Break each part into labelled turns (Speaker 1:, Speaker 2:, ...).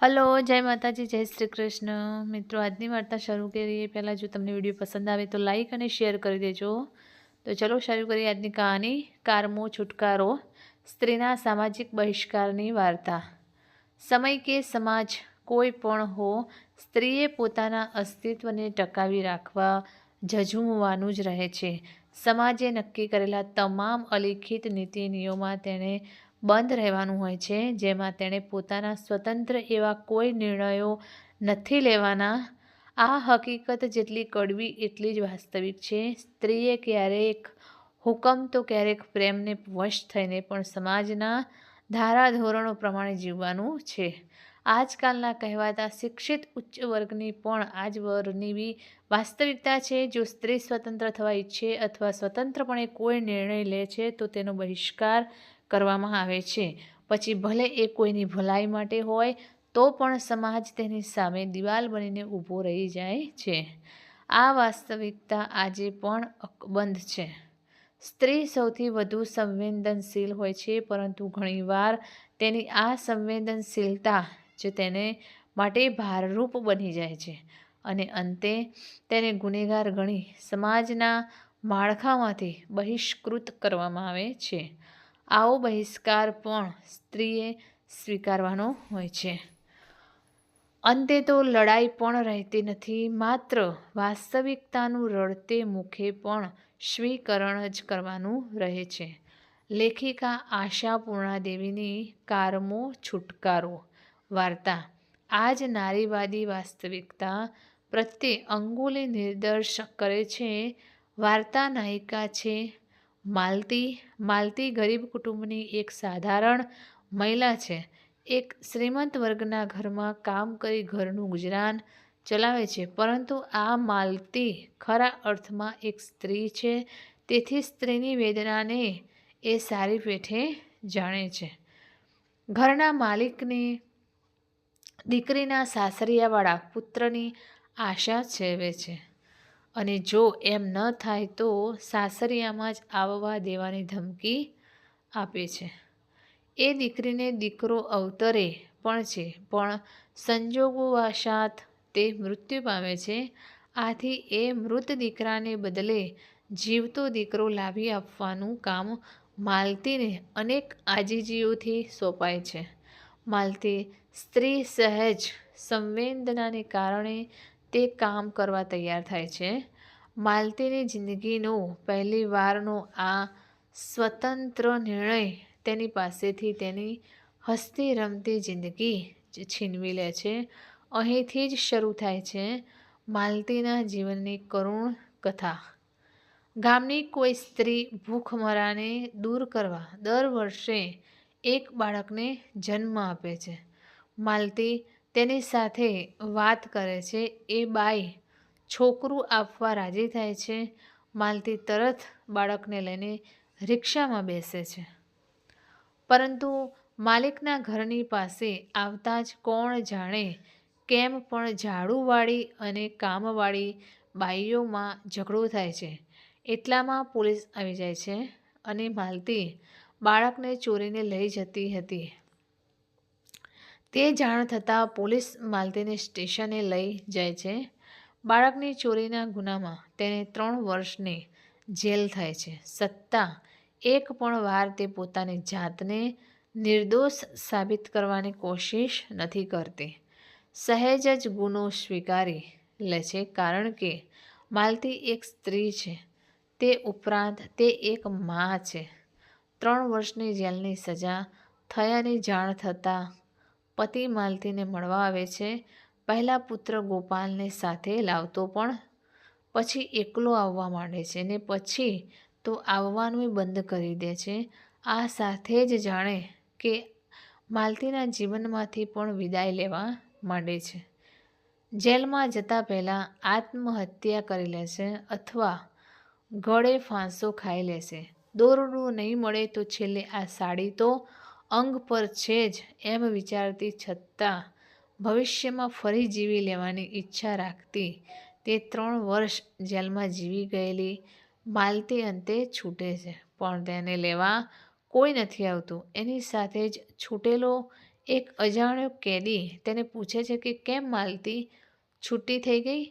Speaker 1: Hello, જય માતાજી, જય શ્રી કૃષ્ણ. મિત્રો, આજની વાર્તા શરૂ કરીએ પહેલાં જો તમને વિડીયો પસંદ આવે તો લાઈક અને શેર કરી દેજો. તો ચલો શરૂ કરીએ આજની કહાની. કારમો છુટકારો. સ્ત્રીના સામાજિક બહિષ્કારની વાર્તા. સમય કે સમાજ કોઈ પણ હો, સ્ત્રીએ પોતાના અસ્તિત્વને ટકાવી રાખવા ઝઝૂમવાનું જ રહે છે. સમાજે નક્કી કરેલા તમામ અલિખિત નીતિ નિયમોમાં તેણે બંધ રહેવાનું હોય છે, જેમાં તેણે પોતાના સ્વતંત્ર એવા કોઈ નિર્ણયો નથી લેવાના. આ હકીકત જેટલી કડવી એટલી જ વાસ્તવિક છે. સ્ત્રીએ ક્યારેક હુકમ તો ક્યારેક પ્રેમને વશ થઈને પણ સમાજના ધારાધોરણો પ્રમાણે જીવવાનું છે. આજકાલના કહેવાતા શિક્ષિત ઉચ્ચ વર્ગની પણ આ જ વર્ણવી વાસ્તવિકતા છે. જો સ્ત્રી સ્વતંત્ર થવા ઈચ્છે અથવા સ્વતંત્રપણે કોઈ નિર્ણય લે છે તો તેનો બહિષ્કાર કરવામાં આવે છે. પછી ભલે એ કોઈની ભલાઈ માટે હોય તો પણ સમાજ તેની સામે દિવાલ બનીને ઊભો રહી જાય છે. આ વાસ્તવિકતા આજે પણ અકબંધ છે. સ્ત્રી સૌથી વધુ સંવેદનશીલ હોય છે, પરંતુ ઘણીવાર તેની આ સંવેદનશીલતા જ તેને માટે ભારરૂપ બની જાય છે અને અંતે તેને ગુનેગાર ગણી સમાજના માળખામાંથી બહિષ્કૃત કરવામાં આવે છે. આવો બહિષ્કાર પણ સ્ત્રીએ સ્વીકારવાનો હોય છે. અંતે તો લડાઈ પણ રહેતી નથી, માત્ર વાસ્તવિકતાનું રડતે મુખે પણ સ્વીકરણ જ કરવાનું રહે છે. લેખિકા આશા પૂર્ણાદેવીની કારમો છુટકારો વાર્તા આ જ નારીવાદી વાસ્તવિકતા પ્રત્યે અંગુલી નિર્દેશ કરે છે. વાર્તા નાયિકા છે માલતી. માલતી ગરીબ કુટુંબની એક સાધારણ મહિલા છે. એક શ્રીમંત વર્ગના ઘરમાં કામ કરી ઘરનું ગુજરાન ચલાવે છે, પરંતુ આ માલતી ખરા અર્થમાં એક સ્ત્રી છે. તેથી સ્ત્રીની વેદનાને એ સારી પેઠે જાણે છે. ઘરના માલિકની દીકરીના સાસરિયાવાળા પુત્રની આશા સેવે છે અને જો એમ ન થાય તો સાસરિયામાં જ આવવા દેવાની ધમકી આપે છે. એ દીકરીને દીકરો અવતરે પણ છે, પણ સંજોગોવશાત તે મૃત્યુ પામે છે. આથી એ મૃત દીકરાને બદલે જીવતો દીકરો લાવી આપવાનું કામ માલતીને અનેક આજીજીઓથી સોંપાય છે. માલતી સ્ત્રી સહેજ સંવેદનાને કારણે તે કામ કરવા તૈયાર થાય છે. માલતીની જિંદગીનો પહેલીવારનો આ સ્વતંત્ર નિર્ણય તેની પાસેથી તેની હસતી રમતી જિંદગી જ છીનવી લે છે. અહીંથી જ શરૂ થાય છે માલતીના જીવનની કરુણ કથા. ગામની કોઈ સ્ત્રી ભૂખમરાને દૂર કરવા દર વર્ષે એક બાળકને જન્મ આપે છે. માલતી તેની સાથે વાત કરે છે. એ બાઈ છોકરું આપવા રાજી થાય છે. માલતી તરત બાળકને લઈને રિક્ષામાં બેસે છે. પરંતુ માલિકના ઘરની પાસે આવતાં જ કોણ જાણે કેમ પણ ઝાડુવાળી અને કામવાળી બાઈઓમાં ઝઘડો થાય છે. એટલામાં પોલીસ આવી જાય છે અને માલતી બાળકને ચોરીને લઈ જતી હતી તે જાણ થતાં પોલીસ માલતીને સ્ટેશને લઈ જાય છે. બાળકની ચોરીના ગુનામાં તેને 3 વર્ષની જેલ થાય છે. છતાં એક પણ વાર તે પોતાની જાતને નિર્દોષ સાબિત કરવાની કોશિશ નથી કરતી. સહેજ જ ગુનો સ્વીકારી લે છે, કારણ કે માલતી એક સ્ત્રી છે. તે ઉપરાંત તે એક મા છે. 3 વર્ષની જેલની સજા થયાની જાણ થતાં પતિ માલતીને મળવા આવે છે. પહેલા પુત્ર ગોપાલને સાથે લાવતો, પણ પછી એકલો આવવા માંડે છે ને પછી તો આવવાનું બંધ કરી દે છે. આ સાથે જ જાણે કે માલતીના જીવનમાંથી પણ વિદાય લેવા માંડે છે. જેલમાં જતા પહેલાં આત્મહત્યા કરી લેશે અથવા ગળે ફાંસો ખાઈ લેશે. દોરડું નહીં મળે તો છેલ્લે આ સાડી તો અંગ પર છે જ એમ વિચારતી, છતાં ભવિષ્યમાં ફરી જીવી લેવાની ઈચ્છા રાખતી તે 3 વર્ષ જેલમાં જીવી ગયેલી માલતી અંતે છૂટે છે. પણ તેને લેવા કોઈ નથી આવતું. એની સાથે જ છૂટેલો એક અજાણ્યો કેદી તેને પૂછે છે કે કેમ માલતી છૂટી થઈ ગઈ.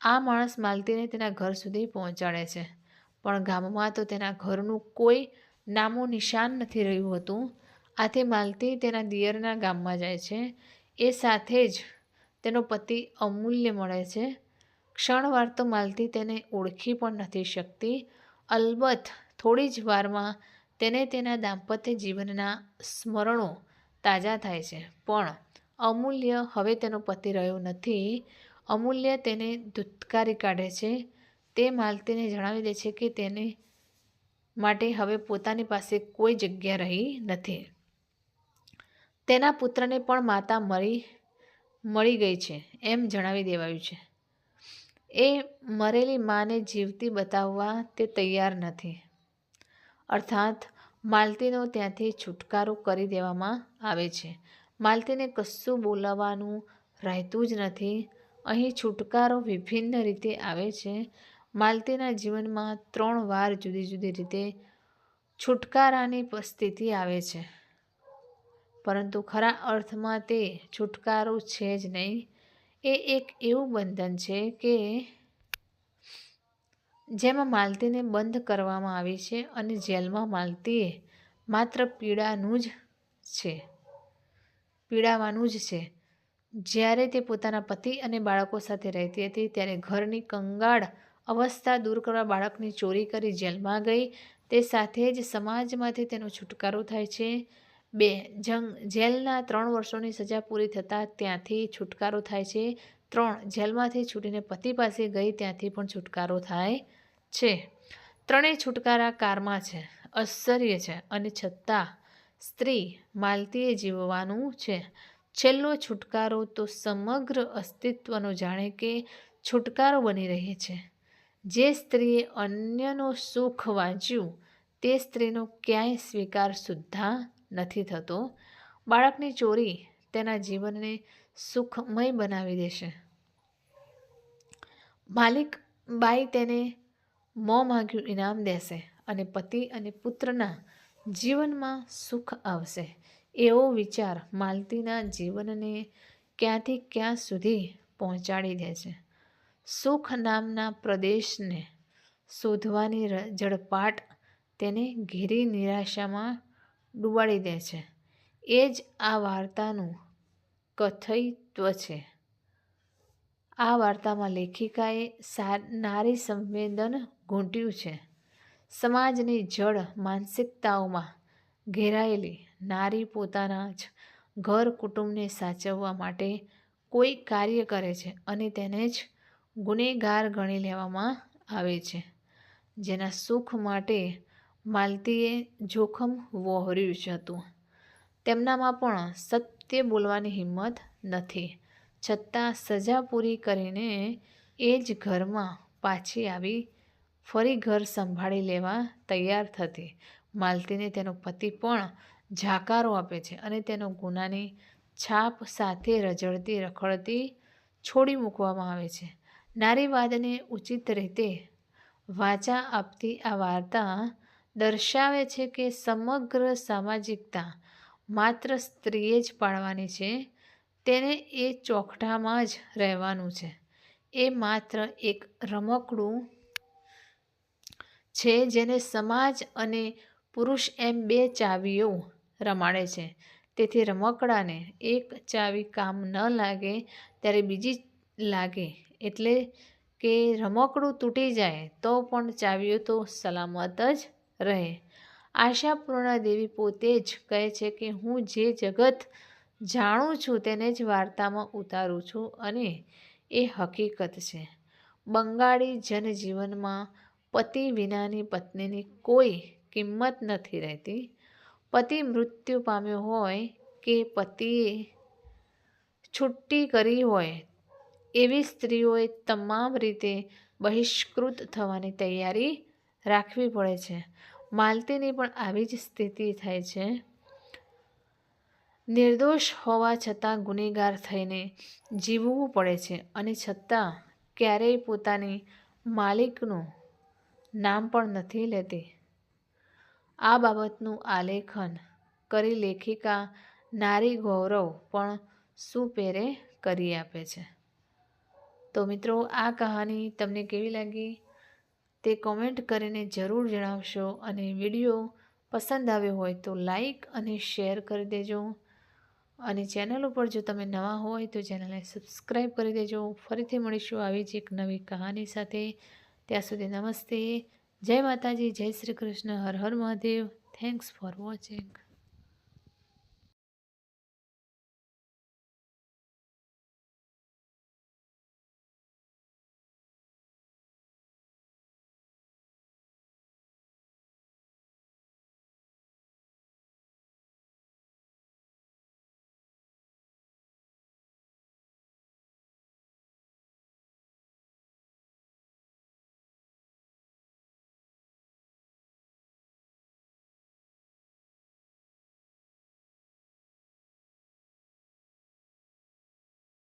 Speaker 1: આ માણસ માલતીને તેના ઘર સુધી પહોંચાડે છે, પણ ગામમાં તો તેના ઘરનું કોઈ નામો નિશાન નથી રહ્યું હતું. આથી માલતી તેના દિયરના ગામમાં જાય છે. એ સાથે જ તેનો પતિ અમૂલ્ય મળે છે. ક્ષણવાર તો માલતી તેને ઓળખી પણ નથી શકતી. અલબત્ત થોડી જ વારમાં તેને તેના દાંપત્ય જીવનના સ્મરણો તાજા થાય છે, પણ અમૂલ્ય હવે તેનો પતિ રહ્યો નથી. અમૂલ્ય તેને ધુત્કારી કાઢે છે. તે માલતીને જણાવી દે છે કે તેને માટે હવે પોતાની પાસે કોઈ જગ્યા રહી નથી. તેના પુત્રને પણ માતા મળી ગઈ છે એમ જણાવી દેવાયું છે. એ મરેલી માને જીવતી બતાવવા તે તૈયાર નથી. અર્થાત માલતીનો ત્યાંથી છુટકારો કરી દેવામાં આવે છે. માલતીને કશું બોલાવવાનું રહેતું જ નથી. અહીં છુટકારો વિભિન્ન રીતે આવે છે. માલતીના જીવનમાં 3 વાર જુદી જુદી રીતે છુટકારાની સ્થિતિ આવે છે, પરંતુ ખરા અર્થમાં તે છુટકારો છે જ નહીં. એ એક એવું બંધન છે કે જેમાં માલતીને બંધ કરવામાં આવી છે અને જેલમાં માલતીએ માત્ર પીડાવાનું જ છે. જ્યારે તે પોતાના પતિ અને બાળકો સાથે રહેતી હતી ત્યારે ઘરની કંગાળ અવસ્થા દૂર કરવા બાળકની ચોરી કરી જેલમાં ગઈ. તે સાથે જ સમાજમાંથી તેનો છુટકારો થાય છે. 2. જેલના 3 વર્ષોની સજા પૂરી થતાં ત્યાંથી છુટકારો થાય છે. 3. જેલમાંથી છૂટીને પતિ પાસે ગઈ, ત્યાંથી પણ છુટકારો થાય છે. ત્રણેય છુટકારા કારમાં છે, આશ્ચર્ય છે, અને છતાં સ્ત્રી માલતીએ જીવવાનું છે. છેલ્લો છુટકારો તો સમગ્ર અસ્તિત્વનો જાણે કે છુટકારો બની રહે છે. જે સ્ત્રીએ અન્યનું સુખ વાંચ્યું તે સ્ત્રીનો ક્યાંય સ્વીકાર સુદ્ધા નથી થતો. બાળકની ચોરી તેના જીવનને સુખમય બનાવી દેશે. માલિક બાઈ તેને મોં માંગ્યું ઇનામ દેશે અને પતિ અને પુત્રના જીવનમાં સુખ આવશે. એવો વિચાર માલતીના જીવનને ક્યાંથી ક્યાં સુધી પહોંચાડી દે છે. સુખ નામના પ્રદેશને શોધવાની ઝડપાટ તેને ઘેરી નિરાશામાં ડૂબાડી દે છે. એ જ આ વાર્તાનું કથયત્વ છે. આ વાર્તામાં લેખિકાએ નારી સંવેદન ઘૂંટ્યું છે. સમાજની જડ માનસિકતાઓમાં ઘેરાયેલી નારી પોતાના જ ઘર કુટુંબને સાચવવા માટે કોઈ કાર્ય કરે છે અને તેને જ ગુનેગાર ગણી લેવામાં આવે છે. જેના સુખ માટે માલતીએ જોખમ વહોર્યું હતું. તેમનામાં પણ સત્ય બોલવાની હિંમત નથી, છતાં સજા પૂરી કરીને એ જ ઘરમાં પાછી આવી ફરી ઘર સંભાળી લેવા તૈયાર થતી માલતીને તેનો પતિ પણ જાકારો આપે છે અને તેનો ગુનાની છાપ સાથે રઝળતી રખડતી છોડી મૂકવામાં આવે છે. નારીવાદને ઉચિત રીતે વાચા આપતી આ વાર્તા દર્શાવે છે કે સમગ્ર સામાજિકતા માત્ર સ્ત્રીએ જ પાળવાની છે. તેને એ ચોકઠામાં જ રહેવાનું છે. એ માત્ર એક રમકડું છે જેને સમાજ અને પુરુષ એમ 2 ચાવીઓ રમાડે છે. તેથી રમકડાને એક ચાવી કામ ન લાગે ત્યારે બીજી લાગે, એટલે કે રમકડું તૂટી જાય તો પણ ચાવીઓ તો સલામત જ રહે. આશાપૂર્ણા દેવી પોતે જ કહે છે કે હું જે જગત જાણું છું તેને જ વાર્તામાં ઉતારું છું અને એ હકીકત છે. બંગાળી જનજીવનમાં પતિ વિનાની પત્નીની કોઈ કિંમત નથી રહેતી. પતિ મૃત્યુ પામ્યો હોય કે પતિએ છુટ્ટી કરી હોય, એવી સ્ત્રીઓએ તમામ રીતે બહિષ્કૃત થવાની તૈયારી રાખવી પડે છે. માલતીની પણ આવી જ સ્થિતિ થાય છે. નિર્દોષ હોવા છતાં ગુનેગાર થઈને જીવવું પડે છે અને છતાં ક્યારેય પોતાની માલિકનું નામ પણ નથી લેતી. આ બાબતનું આલેખન કરી લેખિકા નારી ગૌરવ પણ શું પહેરે કરી આપે છે। તો મિત્રો આ કહાની તમને કેવી લાગી તે કોમેન્ટ કરીને જરૂર જણાવશો અને વિડીયો પસંદ આવ્યો હોય તો લાઈક અને શેર કરી દેજો અને ચેનલ ઉપર જો તમે નવા હોય તો ચેનલને સબસ્ક્રાઈબ કરી દેજો। ફરીથી મળીશું આવી જ એક નવી કહાની સાથે। ત્યાં સુધી નમસ્તે, જય માતાજી, જય શ્રી કૃષ્ણ, હર હર મહાદેવ। Thanks for watching.